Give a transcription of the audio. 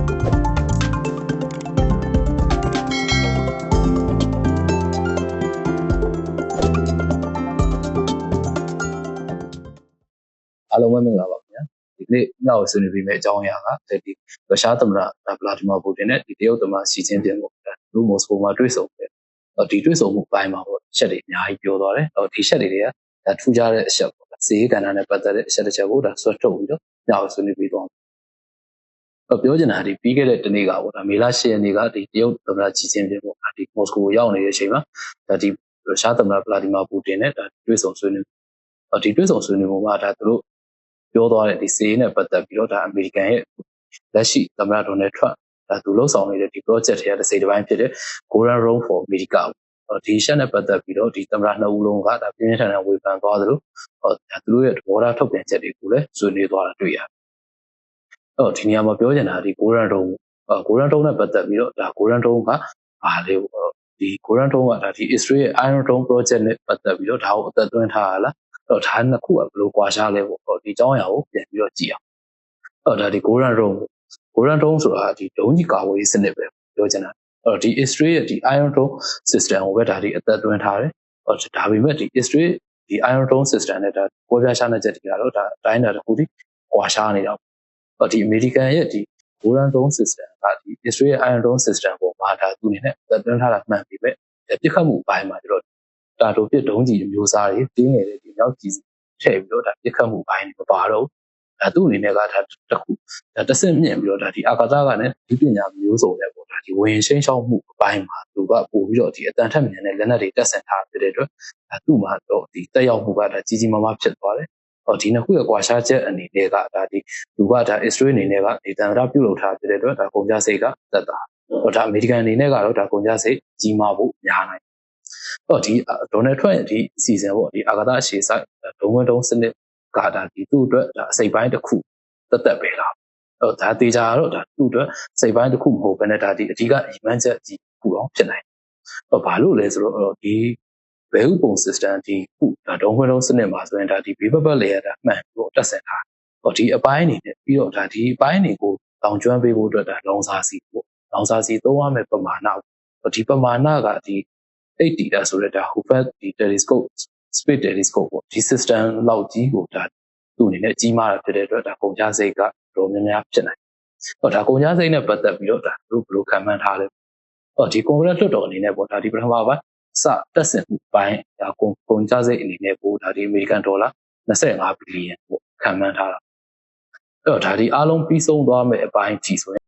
အားလုံးပဲမင်္ဂလာပါခင်ဗျာဒီနေ့ညောင်ဆွေးနွေးပြီးမယ့်အကြောင်းအရာကဒီရုရှားသမ္မတဗလာဒီမာပူတင်နဲ့ဒီတရုတ်သမ္မတရှီကျင်းပင်ကိုလူမော်စကိုမှာတွေ့ဆုံတယ်ဒီတွေ့ဆုံမှုပိုင်းမှာပေါ့ချက်တွေအများကြီးပြောသွားတယ်ဒီချက်တွေကထူးခြားတဲ့အချက်ပေါ့စီးကဏ္ဍနဲ့ပတ်သက်တဲ့အချက်တစ်ချက်ကိုဆွဲထုတ်ပြီးတော့ညောင်ဆွေးနွေးပြီးသွားပြောချင်တာဒီပြီးခဲ့တဲ့တနေ့ကပေါ့မေလ10ရက်နေ့ကဒီတရုတ်သမ္မတရှီကျင်းပင်ပေါ့ဒီမော်စကိုကိုရောက်နေတဲ့အချိန်မှာဒီရုရှားသမ္မတဗလာဒီမာပူတင်နဲ့တွေ့ဆုံဆွေးနွေးဒီတွေ့ဆုံဆွေးနွေးမှုမှာသူတို့ပြောသွားတဲ့ဒီစီးနဲ့ပတ်သက်ပြီးတော့အမေရိကန်ရဲ့လက်ရှိသမ္မတဒေါ်နယ်ထရန့်သူလှုပ်ဆောင်နေတဲ့ဒီ project တွေကတစ်စိတ်တစ်ပိုင်းဖြစ်တဲ့ Golden Rule for America ဒီရှက်နဲ့ပတ်သက်ပြီးတော့ဒီသမ္မတနှစ်ဦးလုံးကပြင်းထန်တဲ့ဝေဖန်သွားသလိုသူတို့ရဲ့သဘောထားထုတ်ပြန်ချက်တွေကိုလည်းဆွေးနွေးသွားတာတွေ့ရတယ်။ဒီနေရာမှာပြောချင်တာဒီ Golden Rule နဲ့ပတ်သက်ပြီးတော့Golden Rule ကဘာလဲဒီ Golden Rule ကဒီ Israel ရဲ့ Iron Dome project နဲ့ပတ်သက်ပြီးတော့ဒါကိုအသက်သွင်းထားရလားဒါနှစ်ခုကဘယ်လိုကွာခြားလဲပေါ့ဒီအကြောင်းအရာကိုပြန်ပြီးတော့ကြည့်အောင်ဒါဒီ Golden Dome ဆိုတာဒီဒုံးကြီးကာဝေးစနစ်ပဲပြောချင်တာဒီ Israel ရဲ့ဒီ Iron Dome system ကိုပဲဒါဒီအသက်သွင်းထားတယ်ဒါပေမဲ့ဒီ Israel ဒီ Iron Dome system နဲ့ဒါကိုပြားခြားတဲ့ချက်တွေကတော့ဒါအတိုင်းအတာတစ်ခုထိကွာခြားနေတာဒီ American ရဲ့ဒီ Golden Dome system ကဒီ Israel ရဲ့ Iron Dome system ကိုမှာဒါသူအနေနဲ့အသက်သွင်းထားတာမှန်ပြီပဲပြစ်ခတ်မှုအပိုင်းမှာကျတော့တာတိုပစ်ဒုံးကြီးမျိုးစားတွေတင်းနေတဲ့ဒီနောက်ကြီးထည့်ပြီးတော့ဒါပြစ်ခတ်မှုပိုင်းမပါတော့သူ့အနေနဲ့ကဒါတစ်ခုတစ်ဆင့်မြင့်ပြီးတော့ဒါဒီအာကာသကလည်းဒီပညာမျိုးစုံနဲ့ပေါ့ဒါဒီဝင်ရှင်းရှောက်မှုအပိုင်းမှာသူကပို့ပြီးတော့ဒီအတန်ထက်မြန်တဲ့လက်နက်တွေတက်ဆင်ထားတဲ့အတွက်သူ့မှာတော့ဒီတက်ရောက်မှုကဒါကြီးကြီးမားမားဖြစ်သွားတယ်ဒီနှစ်ခုရဲ့ကွာခြားချက်အနေနဲ့ကဒါဒီသူကဒါ Israel အနေနဲ့ကဒီတန်ត្រပြုလုပ်ထားတဲ့အတွက်ဒါကုန်ကြစိတ်ကသက်သာဒါအမေရိကန်အနေနဲ့ကတော့ဒါကုန်ကြစိတ်ကြီးမားဖို့များနိုင်ဒီဒေါ်နယ်ထရန့်ရဲ့ဒီအစီအစဉ်ပေါ့ဒီအာကာသအခြေစိုက်ဒုံးဝင်းဒုံးစနစ်ကဒါဒီသူ့အတွက်ဒါအစိပ်ပိုင်းတစ်ခုသက်ပဲလားဒါတေချာတော့ဒါသူ့အတွက်စိပ်ပိုင်းတစ်ခုမဟုတ်ဘဲနဲ့ဒါဒီအဓိကအမှန်ချက်ကြီးခုအောင်ဖြစ်နိုင်ဘာလို့လဲဆိုတော့ဒီဘဲဥပုံ system ဒီခုဒါဒုံးဝင်းဒုံးစနစ်မှာဆိုရင်ဒါဒီ beepable layer ဒါမှန်ပြီးတက်ဆင်ထားဒီအပိုင်းအနေနဲ့ပြီးတော့ဒါဒီအပိုင်းတွေကိုတောင်ကျွမ်းပေးဖို့အတွက်ဒါလောင်စာစီပေါ့လောင်စာစီသုံးရမယ့်ပမာဏဒီပမာဏကဒီ80ဒါဆိုတော့ဒါ Hubble ဒီ telescope space telescope ပေါ့ဒီ system လောက်ကြီးကိုဒါသူ့အနေနဲ့ကြီးမားတာဖြစ်တဲ့အတွက်ဒါကုန်ကြစိတ်ကတော့များများဖြစ်နိုင်ဒါကုန်ကြစိတ်နဲ့ပတ်သက်ပြီးတော့ဒါဘယ်လိုခံမှန်းထားလဲဒီကွန်ဂရက်လွှတ်တော်အနေနဲ့ပေါ့ဒါဒီပထမပိုင်းစတက်ဆင်မှုပိုင်းဒါကုန်ကြစိတ်အနေနဲ့ကိုဒါဒီအမေရိကန်ဒေါ်လာ25ဘီလီယံပေါ့ခံမှန်းထားတာဒါဒီအားလုံးပြီးဆုံးသွားမယ့်အပိုင်းကြီးဆိုရင်